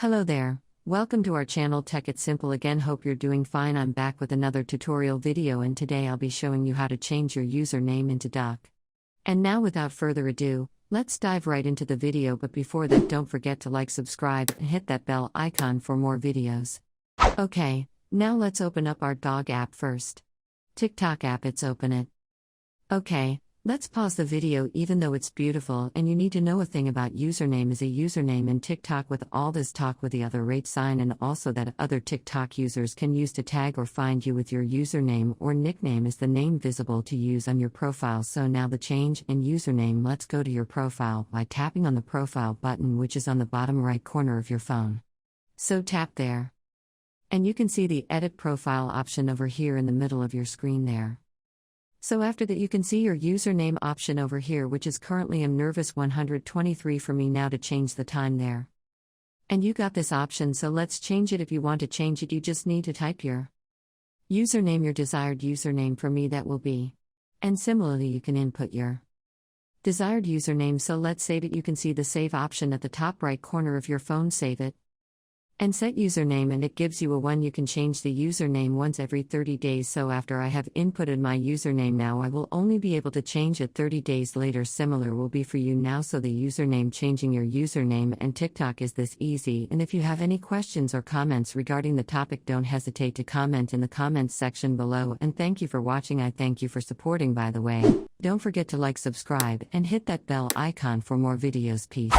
Hello there, welcome to our channel Tech It Simple again. Hope you're doing fine. I'm back with another tutorial video, and today I'll be showing you how to change your username into Doc. And now without further ado, let's dive right into the video, but before that don't forget to like, subscribe, and hit that bell icon for more videos. Okay, now let's open up our dog app first. TikTok app, let's open it. Okay, let's pause the video even though it's beautiful, and you need to know a thing about username is a username in TikTok with all this talk with the other rate sign, and also that other TikTok users can use to tag or find you with your username or nickname is the name visible to use on your profile. So now the change in username, let's go to your profile by tapping on the profile button which is on the bottom right corner of your phone. So tap there. And you can see the edit profile option over here in the middle of your screen there. So after that you can see your username option over here, which is currently I'm nervous 123 for me now to change the time there. And you got this option, so let's change it. If you want to change it, you just need to type your username, your desired username. For me that will be. And similarly you can input your desired username, so let's save it. You can see the save option at the top right corner of your phone. Save it. And set username, and it gives you a one. You can change the username once every 30 days. So after I have inputted my username now, I will only be able to change it 30 days later. Similar will be for you now. So the username, changing your username and TikTok is this easy. And if you have any questions or comments regarding the topic, don't hesitate to comment in the comments section below. And thank you for watching. I thank you for supporting, by the way. Don't forget to like, subscribe, and hit that bell icon for more videos. Peace.